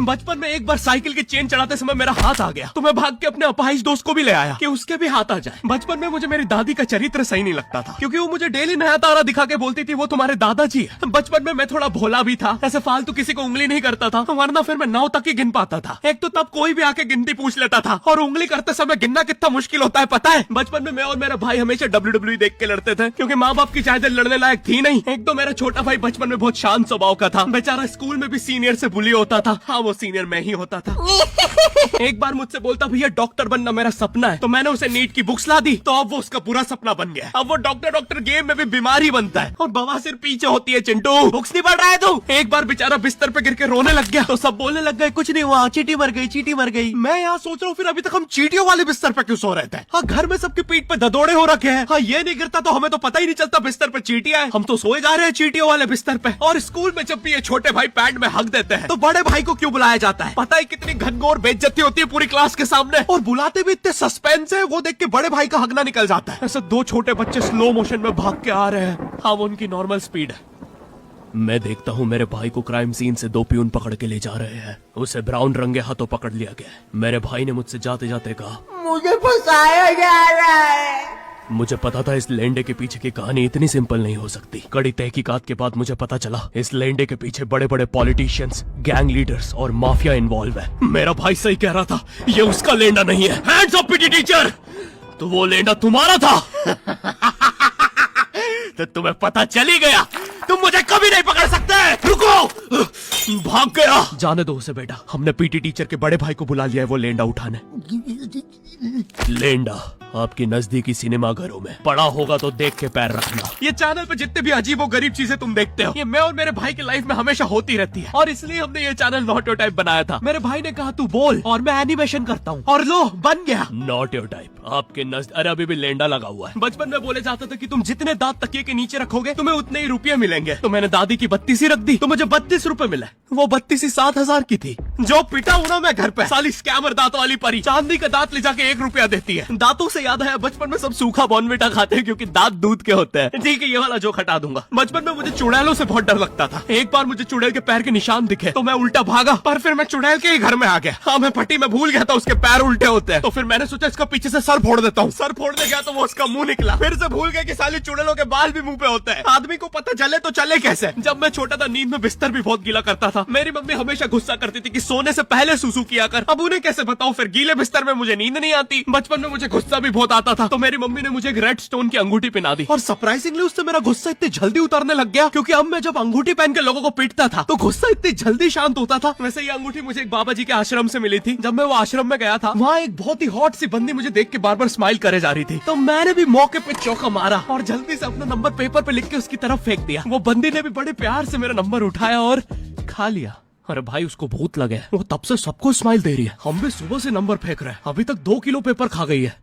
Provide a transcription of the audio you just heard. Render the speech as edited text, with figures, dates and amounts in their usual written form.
बचपन में एक बार साइकिल की चेन चढ़ाते समय मेरा हाथ आ गया तो मैं भाग के अपने अपाहिज दोस्त को भी ले आया कि उसके भी हाथ आ जाए। बचपन में मुझे मेरी दादी का चरित्र सही नहीं लगता था क्योंकि वो मुझे डेली नया तारा दिखा के बोलती थी वो तुम्हारे दादाजी है। बचपन में मैं थोड़ा भोला भी था, ऐसे फालतू किसी को उंगली नहीं करता था, वरना फिर मैं 9 तक ही गिन पाता था। एक तो तब कोई भी आके गिनती पूछ लेता था और उंगली करते समय गिनना कितना मुश्किल होता है पता है। बचपन में मैं और मेरा भाई हमेशा WWE देख के लड़ते थे क्योंकि माँ बाप की चाहते लड़ने लायक थी नहीं। एक तो मेरा छोटा भाई बचपन में बहुत शांत स्वभाव का था, बेचारा स्कूल में भी सीनियर से बुली होता था। हाँ वो सीनियर मैं ही होता था। एक बार मुझसे बोलता भैया डॉक्टर बनना मेरा सपना है, तो मैंने उसे नीट की बुक्स ला दी तो अब वो उसका पूरा सपना बन गया। अब वो डॉक्टर गेम में भी बीमार ही बनता है और बवासीर पीछे होती है। चिंटू बुक्स नहीं पढ़ रहा है तू। एक बार बेचारा बिस्तर पे गिर के रोने लग गया तो सब बोलने लग गए कुछ नहीं हुआ, चींटी मर गई, चींटी मर गई। मैं यहाँ सोच रहा हूँ फिर अभी तक हम चींटियों वाले बिस्तर पे क्यों सो रहे थे। हाँ घर में सबकी पीठ पे ददोड़े हो रखे हैं। हाँ ये नहीं गिरता तो हमें तो पता ही नहीं चलता बिस्तर पे चींटियां हैं। हम तो सोए जा रहे हैं चींटियों वाले बिस्तर पे। और स्कूल में जब भी ये छोटे भाई पैंट में हक देते हैं तो बड़े भाई को क्यों बुलाया जाता है पता है कितनी घनघोर बेइज्जती होती है पूरी क्लास के सामने। और बुलाते भी इतने सस्पेंस है, वो देख के बड़े भाई का हगना निकल जाता है। ऐसे 2 छोटे बच्चे स्लो मोशन में भाग के आ रहे हैं। हाँ वो उनकी नॉर्मल स्पीड है। मैं देखता हूँ मेरे भाई को क्राइम सीन से 2 पियून पकड़ के ले जा रहे हैं। उसे ब्राउन रंगे हाथों पकड़ लिया गया। मेरे भाई ने मुझसे जाते जाते कहा मुझे फंसाया जा रहा है। मुझे पता था इस लेंडे के पीछे की कहानी इतनी सिंपल नहीं हो सकती। कड़ी तहकीकात के बाद मुझे पता चला इस लेंडे के पीछे बड़े बड़े पॉलिटिशियंस, गैंग लीडर्स और माफिया इन्वॉल्व है। मेरा भाई सही कह रहा था, ये उसका लेंडा नहीं है। हैंड्स अप पीटी टीचर, तो वो लेंडा तुम्हारा था। तो तुम्हें पता चल ही गया, तुम मुझे कभी नहीं पकड़ सकते। रुको, भाग गया। जाने दो उसे बेटा, हमने पीटी टीचर के बड़े भाई को बुला लिया है वो लेंडा उठाने। लेंडा आपकी नजदीकी सिनेमा घरों में पड़ा होगा तो देख के पैर रखना। ये चैनल पे जितने भी अजीबो गरीब चीजें तुम देखते हो ये मैं और मेरे भाई की लाइफ में हमेशा होती रहती है और इसलिए हमने ये चैनल नॉट योर टाइप बनाया था। मेरे भाई ने कहा तू बोल और मैं एनिमेशन करता हूँ और लो बन गया नॉट योर टाइप। आपके नजदीक अरे अभी भी लेंडा लगा हुआ है। बचपन में बोले जाता था कि तुम जितने दांत तकिए के नीचे रखोगे तुम्हें उतने ही रुपये मिलेंगे। तो मैंने दादी की 32 रख दी तो मुझे 32 रुपए मिले। वो 32 7,000 की थी। जो पिटा हूं ना मैं घर पे, साली स्कैमर दांतों वाली परी चांदी का दांत ले जाके 1 रुपया देती है। दांतों से याद है बचपन में सब सूखा बॉर्नविटा खाते हैं क्योंकि दांत दूध के होते हैं। ठीक है ये वाला जोक हटा दूंगा। बचपन में मुझे चुड़ैलों से बहुत डर लगता था। एक बार मुझे चुड़ैल के पैर के निशान दिखे तो मैं उल्टा भागा, पर फिर मैं चुड़ैल के ही घर में आ गया। हाँ मैं पट्टी में भूल गया था उसके पैर उल्टे होते हैं। तो फिर मैंने सोचा इसका पीछे से सर फोड़ देता हूँ। सर फोड़ने गया तो वो उसका मुंह निकला। फिर से भूल गया कि साली चुड़ैलों के बाल भी मुंह पे होते हैं। आदमी को पता चले तो चले कैसे। जब मैं छोटा था नींद में बिस्तर भी बहुत गीला करता था। मेरी मम्मी हमेशा गुस्सा करती थी कि सोने से पहले सुसु किया कर। अब उन्हें कैसे बताऊं, फिर गीले बिस्तर में मुझे नींद नहीं आती। बचपन में मुझे गुस्सा भी बहुत आता था तो मेरी मम्मी ने मुझे एक रेड स्टोन की अंगूठी पहना दी और सरप्राइजिंगली उससे मेरा गुस्सा इतनी जल्दी उतरने लग गया क्योंकि अब मैं जब अंगूठी पहन के लोगों को पीटता था तो गुस्सा इतनी जल्दी शांत होता था। वैसे ये अंगूठी मुझे एक बाबा जी के आश्रम से मिली थी। जब मैं वो आश्रम में गया था वहाँ एक बहुत ही हॉट सी बंदी मुझे देख के बार बार स्माइल करे जा रही थी तो मैंने भी मौके पे चौका मारा और जल्दी से अपना नंबर पेपर पे लिख के उसकी तरफ फेंक दिया। वो बंदी ने भी बड़े प्यार से मेरा नंबर उठाया और खा लिया। अरे भाई उसको भूत लगे, वो तब से सबको स्माइल दे रही है। हम भी सुबह से नंबर फेंक रहे हैं, अभी तक 2 किलो पेपर खा गई है।